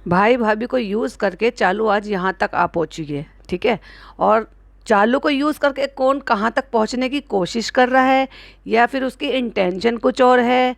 भाई भाभी को यूज़ करके चालू आज यहाँ तक आ पहुँची है। ठीक है। और चालू को यूज़ करके कौन कहाँ तक पहुँचने की कोशिश कर रहा है, या फिर उसकी इंटेंशन कुछ और है,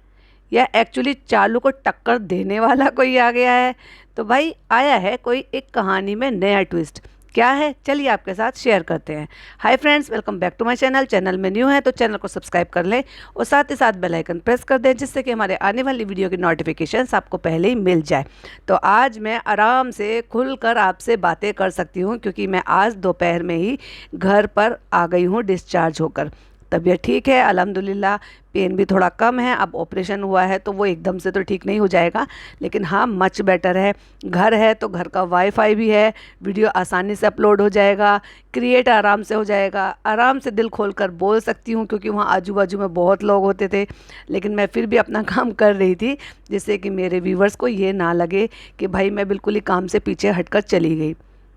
या एक्चुअली चालू को टक्कर देने वाला कोई आ गया है। तो भाई आया है कोई एक कहानी में नया ट्विस्ट। क्या है, चलिए आपके साथ शेयर करते हैं। Hi friends, welcome back to my channel. Channel में न्यू है तो चैनल को सब्सक्राइब कर लें और साथ ही साथ बेल आइकन प्रेस कर दें, जिससे कि हमारे आने वाली वीडियो की नोटिफिकेशंस आपको पहले ही मिल जाए। तो आज मैं आराम से खुलकर आपसे बातें कर सकती हूँ, क्योंकि मैं आज दोपहर में ही घर पर आ गई हूँ डिस्चार्ज होकर। तबीयत ठीक है अल्हम्दुलिल्लाह, पेन भी थोड़ा कम है। अब ऑपरेशन हुआ है तो वो एकदम से तो ठीक नहीं हो जाएगा, लेकिन हाँ मच बेटर है। घर है तो घर का वाईफाई भी है, वीडियो आसानी से अपलोड हो जाएगा, क्रिएट आराम से हो जाएगा। आराम से दिल खोल कर बोल सकती हूँ, क्योंकि वहाँ आजू बाजू में बहुत लोग होते थे, लेकिन मैं फिर भी अपना काम कर रही थी, जिससे कि मेरे व्यूवर्स को ये ना लगे कि भाई मैं बिल्कुल ही काम से पीछे हटकर चली गई।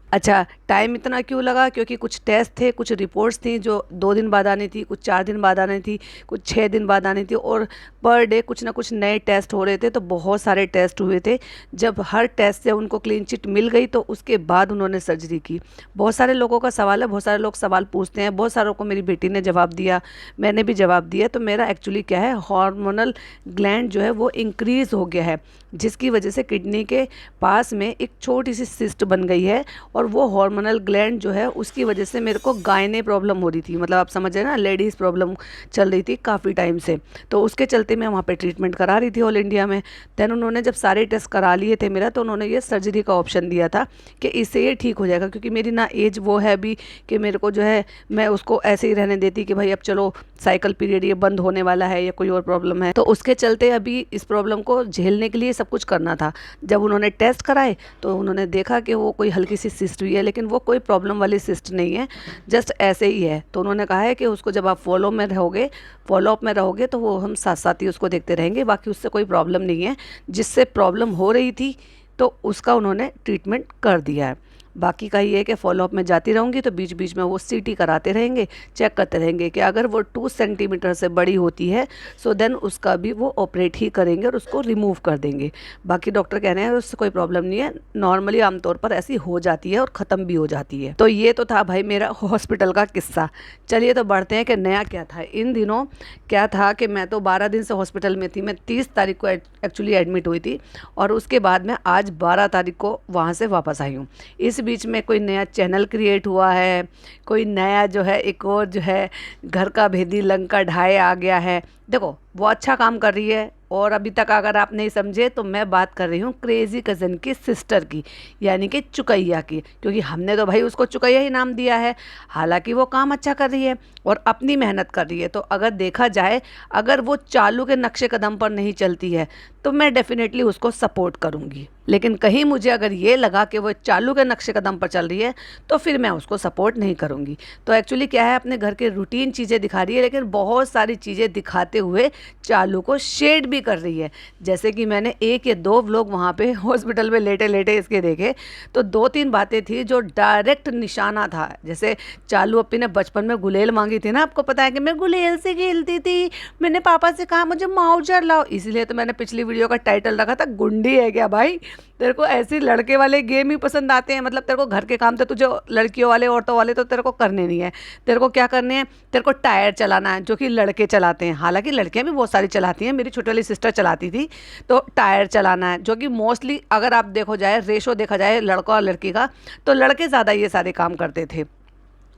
अच्छा, टाइम इतना क्यों लगा? क्योंकि कुछ टेस्ट थे, कुछ रिपोर्ट्स थी जो 2 दिन बाद आनी थी, कुछ 4 दिन बाद आनी थी, कुछ 6 दिन बाद आनी थी, और पर डे कुछ ना कुछ नए टेस्ट हो रहे थे। तो बहुत सारे टेस्ट हुए थे। जब हर टेस्ट से उनको क्लीन चिट मिल गई तो उसके बाद उन्होंने सर्जरी की। बहुत सारे लोगों का सवाल है, बहुत सारे लोग सवाल पूछते हैं, बहुत सारों को मेरी बेटी ने जवाब दिया, मैंने भी जवाब दिया। तो मेरा एक्चुअली क्या है, हार्मोनल ग्लैंड जो है वो इंक्रीज़ हो गया है, जिसकी वजह से किडनी के पास में एक छोटी सी सिस्ट बन गई है। और वो हार्मोनल ग्लैंड जो है उसकी वजह से मेरे को गायने प्रॉब्लम हो रही थी, मतलब आप समझ रहे हैं ना, लेडीज़ प्रॉब्लम चल रही थी काफ़ी टाइम से। तो उसके चलते मैं वहाँ पे ट्रीटमेंट करा रही थी ऑल इंडिया में। देन उन्होंने जब सारे टेस्ट करा लिए थे मेरा, तो उन्होंने ये सर्जरी का ऑप्शन दिया था कि इससे ये ठीक हो जाएगा, क्योंकि मेरी ना एज वो है अभी कि मेरे को जो है, मैं उसको ऐसे ही रहने देती कि भाई अब चलो साइकिल पीरियड ये बंद होने वाला है या कोई और प्रॉब्लम है। तो उसके चलते अभी इस प्रॉब्लम को झेलने के लिए सब कुछ करना था। जब उन्होंने टेस्ट कराए तो उन्होंने देखा कि वो कोई हल्की सी सिस्ट हुई है, लेकिन वो कोई प्रॉब्लम वाली सिस्ट नहीं है, जस्ट ऐसे ही है। तो उन्होंने कहा है कि उसको जब आप फॉलोअप में रहोगे तो वो हम साथ साथ ही उसको देखते रहेंगे, बाकी उससे कोई प्रॉब्लम नहीं है। जिससे प्रॉब्लम हो रही थी तो उसका उन्होंने ट्रीटमेंट कर दिया है। बाकी का ये है कि फॉलोअप में जाती रहूँगी, तो बीच बीच में वो सीटी कराते रहेंगे, चेक करते रहेंगे कि अगर वो 2 सेंटीमीटर से बड़ी होती है सो देन उसका भी वो ऑपरेट ही करेंगे और उसको रिमूव कर देंगे। बाकी डॉक्टर कह रहे हैं उससे कोई प्रॉब्लम नहीं है, नॉर्मली आमतौर पर ऐसी हो जाती है और ख़त्म भी हो जाती है। तो ये तो था भाई मेरा हॉस्पिटल का किस्सा। चलिए तो बढ़ते हैं कि नया क्या था इन दिनों। क्या था कि मैं तो 12 दिन से हॉस्पिटल में थी। मैं 30 तारीख को एक्चुअली एडमिट हुई थी, और उसके बाद मैं आज 12 तारीख को वहाँ से वापस आई हूँ। इस बीच में कोई नया चैनल क्रिएट हुआ है, कोई नया जो है एक और जो है घर का भेदी लंका ढाए आ गया है। देखो वो अच्छा काम कर रही है, और अभी तक अगर आप नहीं समझे तो मैं बात कर रही हूँ क्रेज़ी कज़न की सिस्टर की, यानी कि चुकैया की, क्योंकि हमने तो भाई उसको चुकैया ही नाम दिया है। हालांकि वो काम अच्छा कर रही है और अपनी मेहनत कर रही है। तो अगर देखा जाए, अगर वो चालू के नक्शे कदम पर नहीं चलती है तो मैं डेफिनेटली उसको सपोर्ट करूँगी। लेकिन कहीं मुझे अगर ये लगा कि वो चालू के नक्शे कदम पर चल रही है तो फिर मैं उसको सपोर्ट नहीं करूँगी। तो एक्चुअली क्या है, अपने घर के रूटीन चीज़ें दिखा रही है, लेकिन बहुत सारी चीज़ें दिखाते हुए चालू को शेड भी कर रही है। जैसे कि मैंने 1 या 2 व्लॉग वहाँ पे हॉस्पिटल में लेटे लेटे इसके देखे, तो 2-3 बातें थी जो डायरेक्ट निशाना था। जैसे चालू अपनी ने बचपन में गुलेल मांगी थी ना, आपको पता है कि मैं गुलेल से खेलती थी, मैंने पापा से कहा मुझे माउजर लाओ, इसलिए तो मैंने पिछली वीडियो का टाइटल रखा था गुंडी है क्या भाई। तेरे को ऐसे लड़के वाले गेम ही पसंद आते हैं, मतलब तेरे को घर के काम तो तुझे लड़कियों वाले औरतों वाले तो तेरे को करने नहीं है। तेरे को क्या करने हैं, तेरे को टायर चलाना है, जो कि लड़के चलाते हैं। हालांकि लड़कियां भी बहुत सारी चलाती हैं, मेरी छोटी वाली सिस्टर चलाती थी। तो टायर चलाना है, जो कि मोस्टली अगर आप देखो जाए, रेशो देखा जाए लड़का और लड़की का, तो लड़के ज़्यादा ये सारे काम करते थे।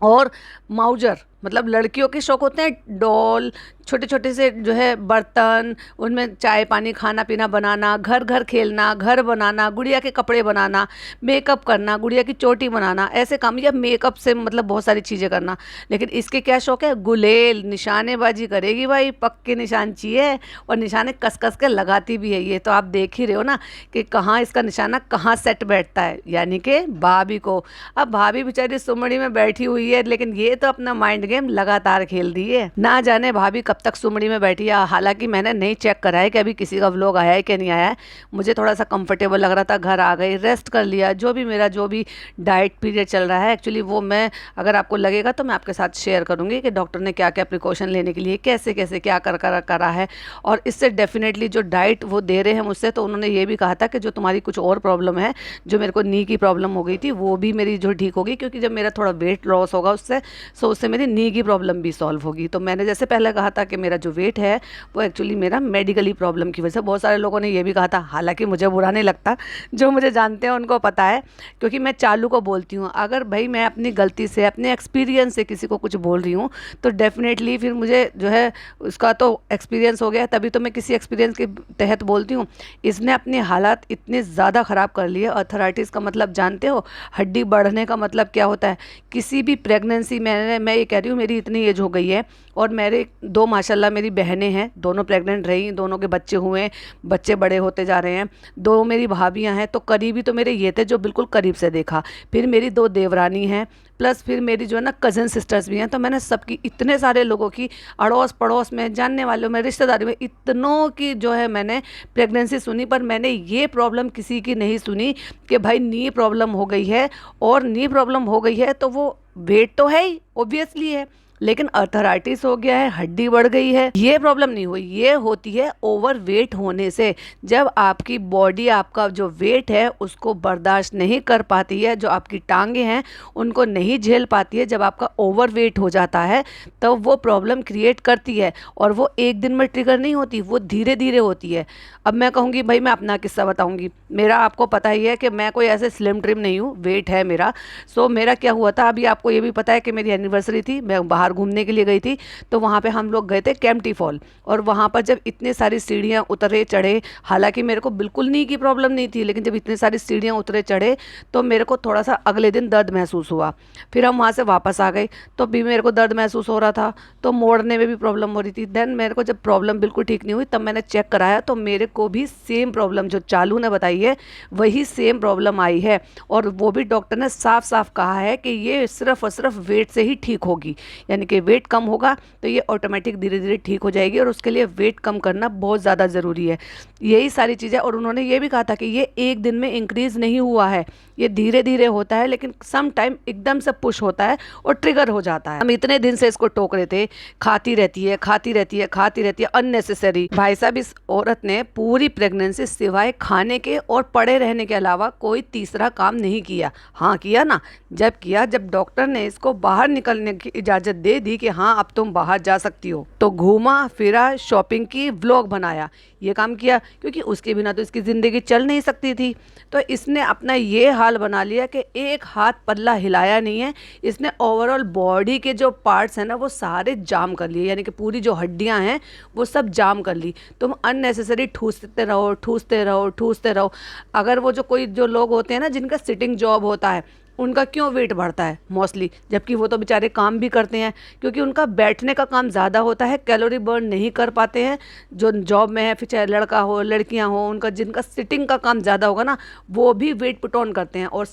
और माउजर मतलब लड़कियों के शौक होते हैं, डॉल, छोटे छोटे से जो है बर्तन, उनमें चाय पानी खाना पीना बनाना, घर घर खेलना, घर बनाना, गुड़िया के कपड़े बनाना, मेकअप करना, गुड़िया की चोटी बनाना, ऐसे काम, या मेकअप से मतलब बहुत सारी चीज़ें करना। लेकिन इसके क्या शौक है, गुलेल, निशानेबाजी करेगी भाई, पक्के निशान चाहिए, और निशाने कस कस के लगाती भी है। ये तो आप देख ही रहे हो ना कि कहाँ इसका निशाना कहाँ सेट बैठता है, यानी कि भाभी को। अब भाभी बेचारी सुमड़ी में बैठी हुई है, लेकिन ये तो अपना माइंड गेम लगातार खेल दिए। ना जाने भाभी कब तक सुमड़ी में बैठी है। हालांकि मैंने नहीं चेक करा है कि अभी किसी का व्लॉग आया है कि नहीं आया है। मुझे थोड़ा सा कंफर्टेबल लग रहा था, घर आ गई, रेस्ट कर लिया। जो भी डाइट पीरियड चल रहा है एक्चुअली वो मैं, अगर आपको लगेगा तो मैं आपके साथ शेयर करूँगी कि डॉक्टर ने क्या क्या प्रिकॉशन लेने के लिए कैसे कैसे क्या करा है। और इससे डेफिनेटली जो डाइट वो दे रहे हैं मुझसे, तो उन्होंने ये भी कहा था कि जो तुम्हारी कुछ और प्रॉब्लम है, जो मेरे को नी की प्रॉब्लम हो गई थी, वो भी मेरी जो ठीक होगी, क्योंकि जब मेरा थोड़ा वेट लॉस होगा उससे मेरी नी की प्रॉब्लम भी सॉल्व होगी। तो मैंने जैसे पहले कहा था कि मेरा जो वेट है वो एक्चुअली मेरा मेडिकली प्रॉब्लम की वजह से। बहुत सारे लोगों ने ये भी कहा था, हालांकि मुझे बुरा नहीं लगता, जो मुझे जानते हैं उनको पता है, क्योंकि मैं चालू को बोलती हूँ। अगर भाई मैं अपनी गलती से, अपने एक्सपीरियंस से किसी को कुछ बोल रही हूँ, तो डेफिनेटली फिर मुझे जो है उसका तो एक्सपीरियंस हो गया, तभी तो मैं किसी एक्सपीरियंस के तहत बोलती हूँ। इसने अपनी हालात इतने ज़्यादा ख़राब कर लिए। अर्थराइटिस का मतलब जानते हो, हड्डी बढ़ने का मतलब क्या होता है। किसी भी प्रेगनेंसी में, मैं ये कह रही हूँ मेरी इतनी एज हो गई है और मेरे दो माशाल्लाह मेरी बहनें हैं, दोनों प्रेग्नेंट रही, दोनों के बच्चे हुए, बच्चे बड़े होते जा रहे हैं। दो मेरी भाभियां हैं, तो करीबी तो मेरे ये थे जो बिल्कुल करीब से देखा। फिर मेरी दो देवरानी हैं, प्लस फिर मेरी जो है ना कज़न सिस्टर्स भी हैं। तो मैंने सबकी, इतने सारे लोगों की, अड़ोस पड़ोस में, जानने वालों में, रिश्तेदारी में, इतनों की जो है मैंने प्रेगनेंसी सुनी। पर मैंने ये प्रॉब्लम किसी की नहीं सुनी कि भाई नी प्रॉब्लम हो गई है। और नी प्रॉब्लम हो गई है तो वो वेट तो है ही, ऑब्वियसली है, लेकिन अर्थराइटिस हो गया है, हड्डी बढ़ गई है, ये प्रॉब्लम नहीं हुई। ये होती है ओवर वेट होने से। जब आपकी बॉडी आपका जो वेट है उसको बर्दाश्त नहीं कर पाती है, जो आपकी टांगे हैं उनको नहीं झेल पाती है, जब आपका ओवर वेट हो जाता है तब वो प्रॉब्लम क्रिएट करती है। और वो एक दिन में ट्रिगर नहीं होती, वो धीरे धीरे होती है। अब मैं कहूँगी भाई, मैं अपना किस्सा बताऊँगी। मेरा आपको पता ही है कि मैं कोई ऐसे स्लिम ट्रिम नहीं हूँ, वेट है मेरा। सो मेरा क्या हुआ था, अभी आपको ये भी पता है कि मेरी एनिवर्सरी थी, मैं बाहर घूमने के लिए गई थी। तो वहाँ पे हम लोग गए थे केम्प्टी फॉल, और वहाँ पर जब इतनी सारी सीढ़ियाँ उतरे चढ़े, हालांकि मेरे को बिल्कुल नी की प्रॉब्लम नहीं थी, लेकिन जब इतनी सारी सीढ़ियाँ उतरे चढ़े तो मेरे को थोड़ा सा अगले दिन दर्द महसूस हुआ। फिर हम वहाँ से वापस आ गए तो भी मेरे को दर्द महसूस हो रहा था, तो मोड़ने में भी प्रॉब्लम हो रही थी। देन मेरे को जब प्रॉब्लम बिल्कुल ठीक नहीं हुई तब मैंने चेक कराया, तो मेरे को भी सेम प्रॉब्लम जो चालू ने बताई है वही सेम प्रॉब्लम आई है। और वो भी डॉक्टर ने साफ साफ कहा है कि ये सिर्फ और सिर्फ वेट से ही ठीक होगी, यानी कि वेट कम होगा तो ये ऑटोमेटिक धीरे धीरे ठीक हो जाएगी, और उसके लिए वेट कम करना बहुत ज़्यादा ज़रूरी है। यही सारी चीज़ें। और उन्होंने ये भी कहा था कि ये एक दिन में इंक्रीज़ नहीं हुआ है, ये धीरे धीरे होता है, लेकिन सम टाइम एकदम से पुश होता है और ट्रिगर हो जाता है। हम इतने दिन से इसको टोक रहे थे, खाती रहती है, खाती रहती है, खाती रहती है, अननेसेसरी। भाई साहब, इस औरत ने पूरी प्रेगनेंसी सिवाय खाने के और पड़े रहने के अलावा कोई तीसरा काम नहीं किया। हाँ किया ना, जब किया, जब डॉक्टर ने इसको बाहर निकलने की इजाज़त दे दी कि हाँ अब तुम बाहर जा सकती हो, तो घूमा फिरा, शॉपिंग की, व्लॉग बनाया, ये काम किया, क्योंकि उसके बिना तो इसकी ज़िंदगी चल नहीं सकती थी। तो इसने अपना ये हाल बना लिया कि एक हाथ पल्ला हिलाया नहीं है। इसने ओवरऑल बॉडी के जो पार्ट्स हैं ना वो सारे जाम कर लिए, यानी कि पूरी जो हड्डियां हैं वो सब जाम कर ली। तुम अननेसेसरी ठूसते रहो, ठूसते रहो, ठूसते रहो। अगर वो जो लोग होते हैं ना जिनका सिटिंग जॉब होता है, उनका क्यों वेट बढ़ता है मोस्टली, जबकि वो तो बेचारे काम भी करते हैं, क्योंकि उनका बैठने का काम ज़्यादा होता है, कैलोरी बर्न नहीं कर पाते हैं। जो जॉब में है, फिर चाहे लड़का हो लड़कियां हो, उनका जिनका सिटिंग का काम ज़्यादा होगा ना, वो भी वेट पुट ऑन करते हैं। और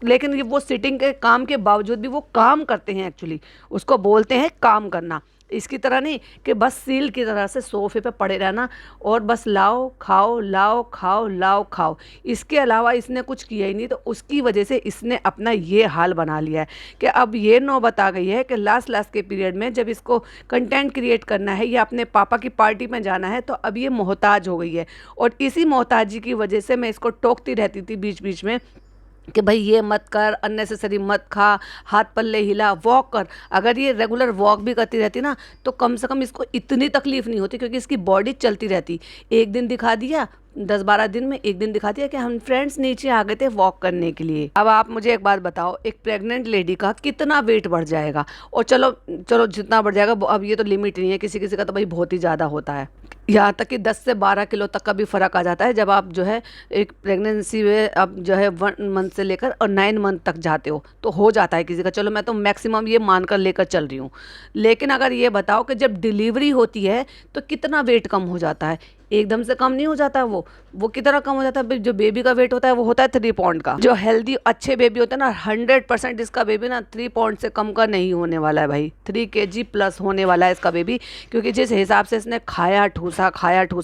लेकिन वो सिटिंग के काम के बावजूद भी वो काम करते हैं, एक्चुअली उसको बोलते हैं काम करना। इसकी तरह नहीं कि बस सील की तरह से सोफे पे पड़े रहना और बस लाओ खाओ, लाओ खाओ, लाओ खाओ, इसके अलावा इसने कुछ किया ही नहीं। तो उसकी वजह से इसने अपना ये हाल बना लिया है कि अब ये नौबत आ गई है कि लास्ट के पीरियड में जब इसको कंटेंट क्रिएट करना है या अपने पापा की पार्टी में जाना है, तो अब ये मोहताज हो गई है। और इसी मोहताजी की वजह से मैं इसको टोकती रहती थी बीच बीच में कि भाई ये मत कर, अननेसेसरी मत खा, हाथ पल्ले हिला, वॉक कर। अगर ये रेगुलर वॉक भी करती रहती ना तो कम से कम इसको इतनी तकलीफ नहीं होती, क्योंकि इसकी बॉडी चलती रहती। एक दिन दिखा दिया, 10-12 दिन में एक दिन दिखा दिया कि हम फ्रेंड्स नीचे आ गए थे वॉक करने के लिए। अब आप मुझे एक बात बताओ, एक प्रेग्नेंट लेडी का कितना वेट बढ़ जाएगा? और चलो जितना बढ़ जाएगा, अब ये तो लिमिट नहीं है, किसी किसी का तो भाई बहुत ही ज़्यादा होता है, यहाँ तक कि 10 से 12 किलो तक का भी फ़र्क आ जाता है जब आप जो है एक प्रेगनेंसी में अब जो है 1 मंथ से लेकर और 9 मंथ तक जाते हो जाता है किसी का। चलो मैं तो मैक्सिमम ये मानकर लेकर चल रही हूँ। लेकिन अगर ये बताओ कि जब डिलीवरी होती है तो कितना वेट कम हो जाता है। एकदम से कम नहीं हो जाता वो कितना कम हो जाता है। जो बेबी का वेट होता है वो होता है 3 पाउंड का। जो हेल्दी अच्छे बेबी होते हैं ना 100% इसका बेबी ना 3 पाउंड से कम का नहीं होने वाला है भाई, 3 kg प्लस होने वाला है इसका बेबी। क्योंकि जिस हिसाब से इसने खाया ठूसा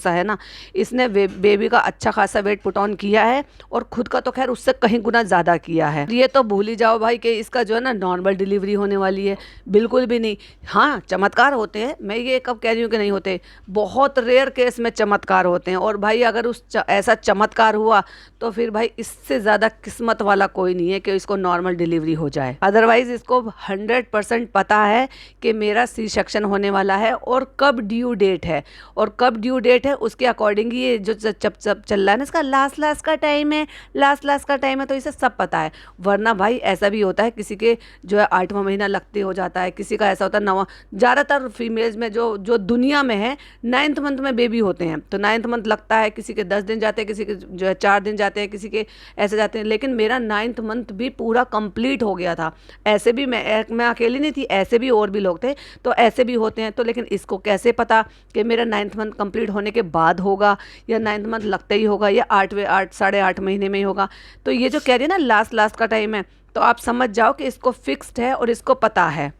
है ना, इसने बेबी का अच्छा खासा वेट पुट ऑन किया है, और खुद का तो खैर उससे कहीं गुना ज़्यादा किया है। ये तो भूल ही जाओ भाई कि इसका जो है ना नॉर्मल डिलीवरी होने वाली है, बिल्कुल भी नहीं। हाँ, चमत्कार होते हैं, मैं ये कब कह रही हूँ कि नहीं होते, बहुत रेयर केस में चमत्कार होते हैं। और भाई अगर ऐसा चमत्कार हुआ तो फिर भाई इससे ज़्यादा किस्मत वाला कोई नहीं है कि इसको नॉर्मल डिलीवरी हो जाए। अदरवाइज़ इसको 100% पता है कि मेरा सी सेक्शन होने वाला है और कब ड्यू डेट है, और कब ड्यू डेट है उसके अकॉर्डिंग ये जो चल रहा है ना, इसका लास्ट का टाइम है, लास्ट का टाइम है, तो इसे सब पता है। वरना भाई ऐसा भी होता है किसी के जो है 8वां महीना लगते हो जाता है, किसी का ऐसा होता है 9वां। ज़्यादातर फीमेल्स में जो दुनिया में है 9th मंथ में बेबी होते हैं, तो 9th मंथ लगता है, किसी के 10 दिन जाते हैं, किसी के जो है 4 दिन जाते हैं, किसी के ऐसे जाते हैं। लेकिन मेरा 9th मंथ भी पूरा कंप्लीट हो गया था। ऐसे भी मैं अकेली नहीं थी, ऐसे भी और भी लोग थे, तो ऐसे भी होते हैं। तो लेकिन इसको कैसे पता कि मेरा 9th मंथ कंप्लीट होने के बाद होगा या 9th मंथ लगते ही होगा या 8 महीने में ही होगा। तो ये जो कह रही है ना लास्ट का टाइम है, तो आप समझ जाओ कि इसको फिक्स्ड है और इसको पता है।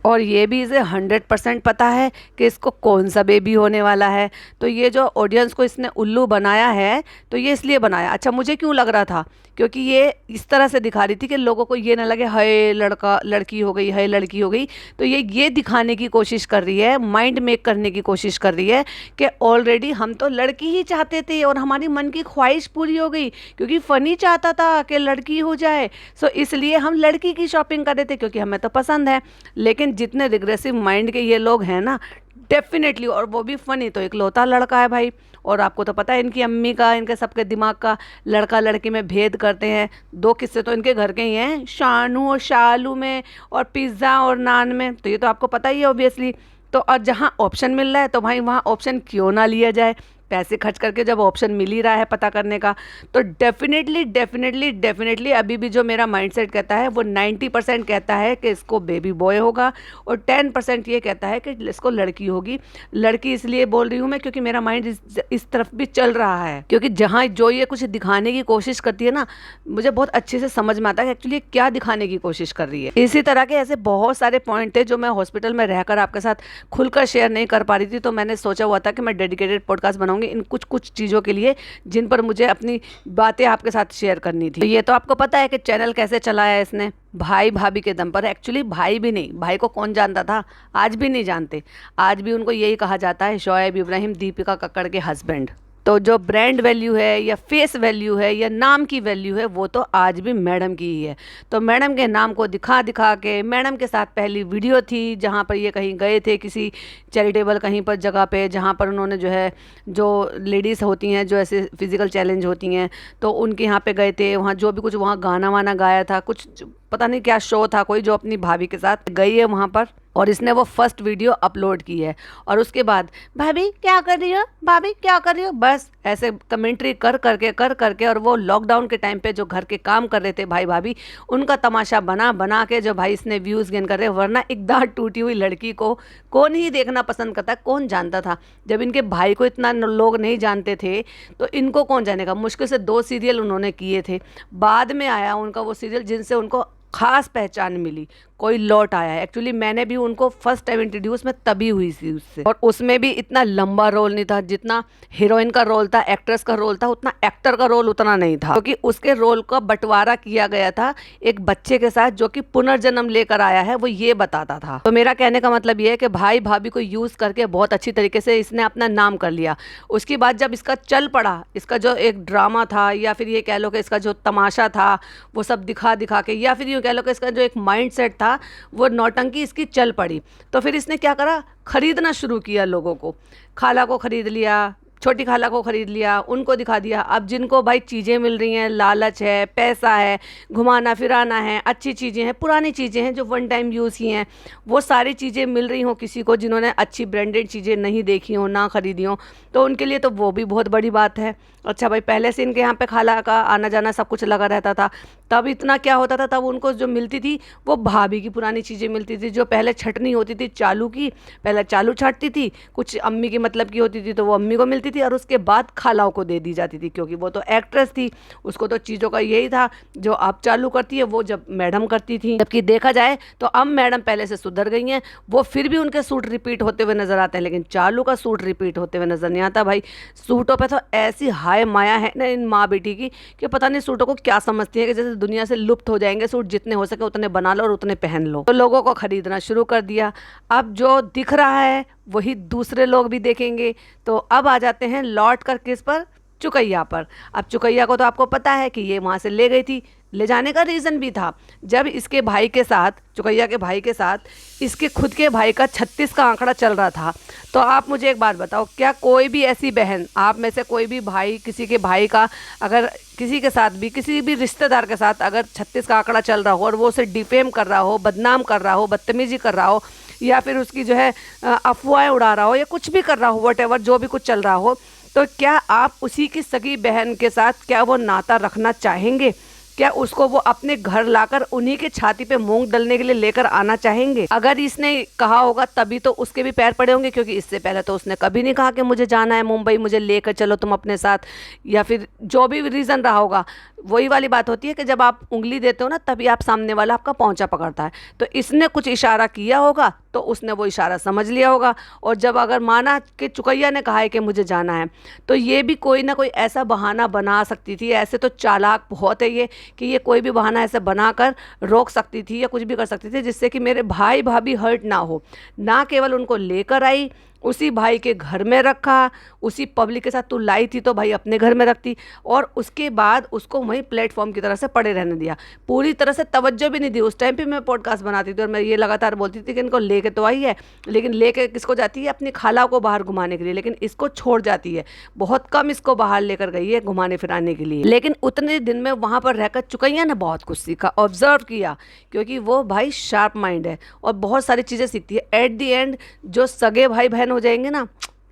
और ये भी इसे 100% पता है कि इसको कौन सा बेबी होने वाला है। तो ये जो ऑडियंस को इसने उल्लू बनाया है, तो ये इसलिए बनाया। अच्छा, मुझे क्यों लग रहा था, क्योंकि ये इस तरह से दिखा रही थी कि लोगों को ये ना लगे हाय लड़की हो गई, हाय लड़की हो गई। तो ये दिखाने की कोशिश कर रही है, माइंड मेक करने की कोशिश कर रही है कि ऑलरेडी हम तो लड़की ही चाहते थे और हमारी मन की ख्वाहिश पूरी हो गई, क्योंकि फ़नी चाहता था कि लड़की हो जाए। सो इसलिए हम लड़की की शॉपिंग कर रहे थे, क्योंकि हमें तो पसंद है। लेकिन जितने रिग्रेसिव माइंड के ये लोग हैं ना, डेफिनेटली, और वो भी फनी, तो इकलौता लड़का है भाई। और आपको तो पता है इनकी अम्मी का, इनके सबके दिमाग का लड़का लड़की में भेद करते हैं। 2 किस्से तो इनके घर के ही हैं, शानू और शालू में, और पिज़्ज़ा और नान में। तो ये तो आपको पता ही है ऑब्वियसली। तो और जहाँ ऑप्शन मिल रहा है तो भाई वहाँ ऑप्शन क्यों ना लिया जाए। पैसे खर्च करके जब ऑप्शन मिल ही रहा है पता करने का, तो डेफिनेटली अभी भी जो मेरा माइंडसेट कहता है वो 90% कहता है कि इसको बेबी बॉय होगा, और 10% ये कहता है कि इसको लड़की होगी। लड़की इसलिए बोल रही हूँ मैं क्योंकि मेरा माइंड इस तरफ भी चल रहा है, क्योंकि जहाँ जो ये कुछ दिखाने की कोशिश करती है ना, मुझे बहुत अच्छे से समझ में आता है कि एक्चुअली क्या दिखाने की कोशिश कर रही है। इसी तरह के ऐसे बहुत सारे पॉइंट थे जो मैं हॉस्पिटल में रहकर आपके साथ खुलकर शेयर नहीं कर पा रही थी। तो मैंने सोचा हुआ था कि मैं डेडिकेटेड पॉडकास्ट बनाऊंगी इन कुछ चीज़ों के लिए, जिन पर मुझे अपनी बातें आपके साथ शेयर करनी थी। तो ये तो आपको पता है कि चैनल कैसे चलाया है इसने, भाई भाभी के दम पर। एक्चुअली भाई भी नहीं, भाई को कौन जानता था, आज भी नहीं जानते। आज भी उनको यही कहा जाता है शोएब इब्राहिम, दीपिका कक्कड़ के हस्बैंड। तो जो ब्रांड वैल्यू है या फेस वैल्यू है या नाम की वैल्यू है, वो तो आज भी मैडम की ही है। तो मैडम के नाम को दिखा के, मैडम के साथ पहली वीडियो थी जहाँ पर ये कहीं गए थे किसी चैरिटेबल कहीं पर जगह पे, जहाँ पर उन्होंने जो है जो लेडीज़ होती हैं जो ऐसे फिज़िकल चैलेंज होती हैं, तो उनके यहाँ पे गए थे। वहाँ जो भी कुछ वहाँ गाना वाना गाया था, कुछ पता नहीं क्या शो था कोई, जो अपनी भाभी के साथ गई है वहाँ पर, और इसने वो फर्स्ट वीडियो अपलोड की है। और उसके बाद भाभी क्या कर रही हो, भाभी क्या कर रही हो, बस ऐसे कमेंट्री कर करके और वो लॉकडाउन के टाइम पे जो घर के काम कर रहे थे भाई भाभी, उनका तमाशा बना के जो भाई इसने व्यूज़ गेन कर रहे। वरना एक दांत टूटी हुई लड़की को कौन ही देखना पसंद करता है, कौन जानता था। जब इनके भाई को इतना लोग नहीं जानते थे तो इनको कौन जानेगा। मुश्किल से 2 सीरियल उन्होंने किए थे, बाद में आया उनका वो सीरियल जिनसे उनको खास पहचान मिली, कोई लौट आया है। एक्चुअली मैंने भी उनको फर्स्ट टाइम इंट्रोड्यूस में तभी हुई थी उससे, और उसमें भी इतना लंबा रोल नहीं था जितना हीरोइन का रोल था, एक्ट्रेस का रोल था, उतना एक्टर का रोल उतना नहीं था, क्योंकि उसके रोल का बंटवारा किया गया था एक बच्चे के साथ जो कि पुनर्जन्म लेकर आया है, वो ये बताता था। तो मेरा कहने का मतलब ये है कि भाई भाभी को यूज़ करके बहुत अच्छी तरीके से इसने अपना नाम कर लिया। उसके बाद जब इसका चल पड़ा, इसका जो एक ड्रामा था, या फिर ये कह लो कि इसका जो तमाशा था वो सब दिखा के, या फिर यूँ कह लो कि इसका जो एक माइंड सेट था, वो नौटंकी इसकी चल पड़ी। तो फिर इसने क्या करा, खरीदना शुरू किया लोगों को। खाला को खरीद लिया, छोटी खाला को खरीद लिया, उनको दिखा दिया। अब जिनको भाई चीज़ें मिल रही हैं, लालच है, पैसा है, घुमाना फिराना है, अच्छी चीज़ें हैं, पुरानी चीज़ें हैं जो वन टाइम यूज़ ही हैं, वो सारी चीज़ें मिल रही हों किसी को जिन्होंने अच्छी ब्रांडेड चीज़ें नहीं देखी हों, ना खरीदी हों, तो उनके लिए तो वो भी बहुत बड़ी बात है। अच्छा भाई, पहले से इनके यहाँ पे खाला का आना जाना सब कुछ लगा रहता था, तब इतना क्या होता था, तब उनको जो मिलती थी वो भाभी की पुरानी चीज़ें मिलती थी। जो पहले छटनी होती थी चालू की, पहले चालू छाटती थी, कुछ अम्मी की मतलब की होती थी तो वो अम्मी को मिलती थी, और उसके बाद खालाओं को दे दी जाती थी, क्योंकि वो तो एक्ट्रेस थी, उसको तो चीज़ों का यही था। जो अब चालू करती है वो जब मैडम करती थी। जबकि देखा जाए तो अब मैडम पहले से सुधर गई हैं, वो फिर भी उनके सूट रिपीट होते हुए नजर आते हैं, लेकिन चालू का सूट रिपीट होते हुए नजर नहीं आता भाई। सूटों पे तो ऐसी हाय माया है ना इन माँ बेटी की, कि पता नहीं सूटों को क्या समझती है, कि जैसे दुनिया से लुप्त हो जाएंगे सूट, जितने हो सके उतने बना लो और उतने पहन लो। तो लोगों को खरीदना शुरू कर दिया। अब जो दिख रहा है वही दूसरे लोग भी देखेंगे। तो अब आ जाते हैं लौट कर किस पर, चुकैया पर। अब चुकैया को तो आपको पता है कि ये वहाँ से ले गई थी, ले जाने का रीज़न भी था। जब इसके भाई के साथ, चुकैया के भाई के साथ इसके खुद के भाई का 36 का आंकड़ा चल रहा था। तो आप मुझे एक बात बताओ, क्या कोई भी ऐसी बहन, आप में से कोई भी भाई, किसी के भाई का अगर किसी के साथ भी, किसी भी रिश्तेदार के साथ अगर 36 का आंकड़ा चल रहा हो और वो उसे डिफेम कर रहा हो, बदनाम कर रहा हो, बदतमीजी कर रहा हो, या फिर उसकी जो है अफवाहें उड़ा रहा हो, या कुछ भी कर रहा हो, वट एवर जो भी कुछ चल रहा हो, तो क्या आप उसी की सगी बहन के साथ क्या वो नाता रखना चाहेंगे? क्या उसको वो अपने घर लाकर उन्हीं के छाती पे मूंग डलने के लिए लेकर आना चाहेंगे? अगर इसने कहा होगा तभी तो उसके भी पैर पड़े होंगे, क्योंकि इससे पहले तो उसने कभी नहीं कहा कि मुझे जाना है मुंबई, मुझे लेकर चलो तुम अपने साथ, या फिर जो भी रीज़न रहा होगा। वही वाली बात होती है कि जब आप उंगली देते हो ना, तभी आप सामने वाला आपका पहुंचा पकड़ता है। तो इसने कुछ इशारा किया होगा तो उसने वो इशारा समझ लिया होगा, और जब अगर माना कि चुकैया ने कहा है कि मुझे जाना है, तो ये भी कोई ना कोई ऐसा बहाना बना सकती थी। ऐसे तो चालाक बहुत है ये, कि ये कोई भी बहाना ऐसे बनाकर रोक सकती थी या कुछ भी कर सकती थी, जिससे कि मेरे भाई भाभी हर्ट ना हो। ना केवल उनको लेकर आई, उसी भाई के घर में रखा, उसी पब्लिक के साथ तू लाई थी तो भाई अपने घर में रखती, और उसके बाद उसको वहीं प्लेटफॉर्म की तरह से पड़े रहने दिया। पूरी तरह से तवज्जो भी नहीं दी। उस टाइम पे मैं पॉडकास्ट बनाती थी और मैं ये लगातार बोलती थी कि इनको लेके तो आई है, लेकिन लेके किसको जाती है? अपनी खाला को बाहर घुमाने के लिए, लेकिन इसको छोड़ जाती है। बहुत कम इसको बाहर लेकर गई है घुमाने फिराने के लिए। लेकिन उतने दिन में वहाँ पर रहकर चुकैया ने बहुत कुछ सीखा, ऑब्जर्व किया, क्योंकि वो भाई शार्प माइंड है और बहुत सारी चीज़ें सीखती है। एट दी एंड जो सगे भाई बहन हो जाएंगे ना,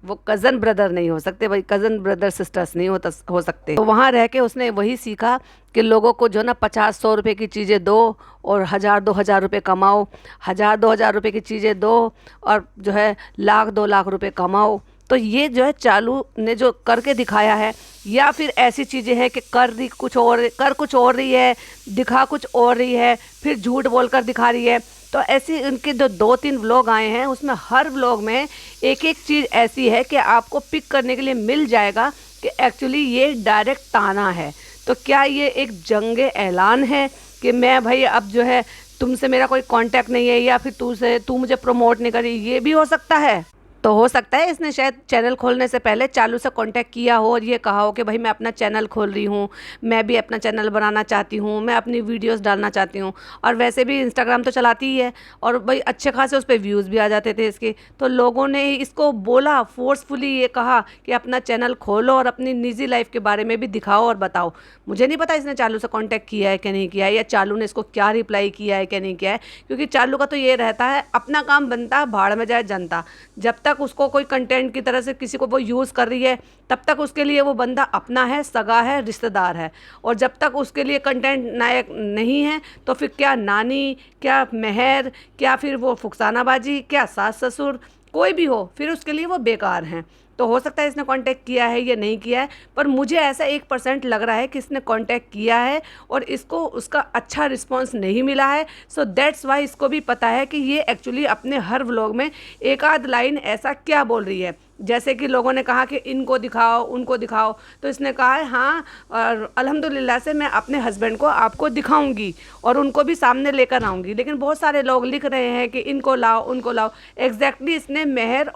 वो कज़न ब्रदर नहीं हो सकते भाई, कज़न ब्रदर सिस्टर्स नहीं हो सकते। तो वहाँ रह के उसने वही सीखा कि लोगों को जो ना 50-100 रुपए की चीज़ें दो और 1000-2000 रुपये कमाओ, 1000-2000 रुपये की चीज़ें दो और जो है 1,00,000-2,00,000 रुपये कमाओ। तो ये जो है चालू ने जो करके दिखाया है, या फिर ऐसी चीज़ें हैं कि कर कुछ और रही है, दिखा कुछ और रही है, फिर झूठ बोलकर दिखा रही है। तो ऐसे उनके जो 2-3 व्लॉग आए हैं, उसमें हर व्लॉग में एक एक चीज़ ऐसी है कि आपको पिक करने के लिए मिल जाएगा कि एक्चुअली ये डायरेक्ट ताना है। तो क्या ये एक जंग ऐलान है कि मैं भाई अब जो है तुमसे मेरा कोई कांटेक्ट नहीं है, या फिर तू मुझे प्रमोट नहीं करी? ये भी हो सकता है। तो हो सकता है इसने शायद चैनल खोलने से पहले चालू से कांटेक्ट किया हो और ये कहा हो कि भाई मैं अपना चैनल खोल रही हूँ, मैं भी अपना चैनल बनाना चाहती हूँ, मैं अपनी वीडियोस डालना चाहती हूँ। और वैसे भी इंस्टाग्राम तो चलाती ही है और भाई अच्छे खासे उस पर व्यूज़ भी आ जाते थे इसके। तो लोगों ने इसको बोला, फोर्सफुली ये कहा कि अपना चैनल खोलो और अपनी निजी लाइफ के बारे में भी दिखाओ और बताओ। मुझे नहीं पता इसने चालू से कॉन्टैक्ट किया है कि नहीं किया है, या चालू ने इसको क्या रिप्लाई किया है कि नहीं किया है, क्योंकि चालू का तो ये रहता है अपना काम बनता है, भाड़ में जाए जनता। जब तक उसको कोई कंटेंट की तरह से किसी को वो यूज़ कर रही है, तब तक उसके लिए वो बंदा अपना है, सगा है, रिश्तेदार है। और जब तक उसके लिए कंटेंट नायक नहीं है, तो फिर क्या नानी, क्या मेहर, क्या फिर वो फुकसानाबाजी, क्या सास ससुर, कोई भी हो, फिर उसके लिए वो बेकार हैं। तो हो सकता है इसने कांटेक्ट किया है या नहीं किया है, पर मुझे ऐसा 1% लग रहा है कि इसने कांटेक्ट किया है और इसको उसका अच्छा रिस्पांस नहीं मिला है। सो दैट्स वाई इसको भी पता है कि ये एक्चुअली अपने हर व्लॉग में एक आध लाइन ऐसा क्या बोल रही है। जैसे कि लोगों ने कहा कि इनको दिखाओ, उनको दिखाओ, तो इसने कहा है हाँ, और अल्हम्दुलिल्लाह से मैं अपने हस्बैंड को आपको दिखाऊंगी और उनको भी सामने लेकर आऊँगी। लेकिन बहुत सारे लोग लिख रहे हैं कि इनको लाओ, उनको लाओ। एग्जैक्टली इसने मेहर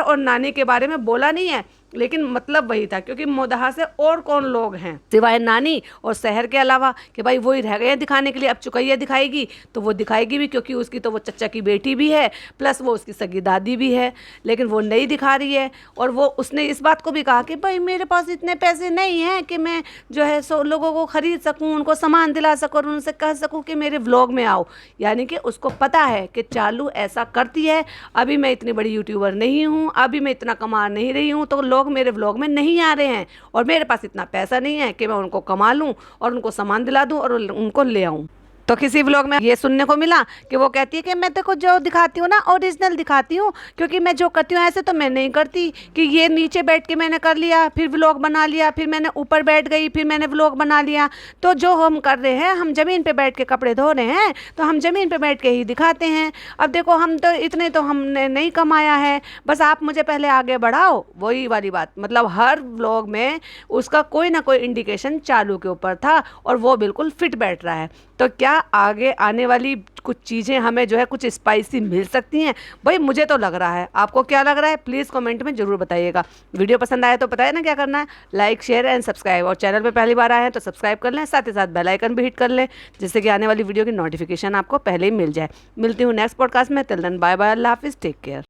और नानी के बारे में बोला नहीं है, लेकिन मतलब वही था, क्योंकि मोदहा से और कौन लोग हैं सिवाय नानी और शहर के अलावा, कि भाई वही रह गए हैं दिखाने के लिए। अब चुकैया दिखाएगी तो वो दिखाएगी भी, क्योंकि उसकी तो वो चचा की बेटी भी है, प्लस वो उसकी सगी दादी भी है, लेकिन वो नहीं दिखा रही है। और वो उसने इस बात को भी कहा कि भाई मेरे पास इतने पैसे नहीं हैं कि मैं जो है सो लोगों को ख़रीद सकूँ, उनको सामान दिला सकूँ और उनसे कह सकूँ कि मेरे व्लॉग में आओ। यानी कि उसको पता है कि चालू ऐसा करती है, अभी मैं इतनी बड़ी यूट्यूबर नहीं हूँ, अभी मैं इतना कमा नहीं रही हूँ, तो लोग मेरे व्लॉग में नहीं आ रहे हैं और मेरे पास इतना पैसा नहीं है कि मैं उनको कमा लूँ और उनको सामान दिला दूँ और उनको ले आऊँ। तो किसी व्लॉग में ये सुनने को मिला कि वो कहती है कि मैं तेको जो दिखाती हूँ ना ओरिजिनल दिखाती हूँ, क्योंकि मैं जो करती हूँ ऐसे तो मैं नहीं करती कि ये नीचे बैठ के मैंने कर लिया फिर व्लॉग बना लिया, फिर मैंने ऊपर बैठ गई फिर मैंने व्लॉग बना लिया। तो जो हम कर रहे हैं, हम ज़मीन पे बैठ के कपड़े धो रहे हैं तो हम ज़मीन पे बैठ के ही दिखाते हैं। अब देखो हम तो इतने तो हमने नहीं कमाया है, बस आप मुझे पहले आगे बढ़ाओ, वही वाली बात। मतलब हर व्लॉग में उसका कोई ना कोई इंडिकेशन चालू के ऊपर था और वो बिल्कुल फिट बैठ रहा है। तो क्या आगे आने वाली कुछ चीज़ें हमें जो है कुछ स्पाइसी मिल सकती हैं? भाई मुझे तो लग रहा है, आपको क्या लग रहा है प्लीज़ कमेंट में ज़रूर बताइएगा। वीडियो पसंद आए तो पता है ना क्या करना है, लाइक शेयर एंड सब्सक्राइब, और चैनल पे पहली बार आए हैं तो सब्सक्राइब कर लें, साथ ही साथ बेल आइकन भी हिट कर लें जिससे कि आने वाली वीडियो की नोटिफिकेशन आपको पहले ही मिल जाए। मिलती हूँ नेक्स्ट पॉडकास्ट में, टिल देन बाय बाय, अल्लाह हाफिज़, टेक केयर।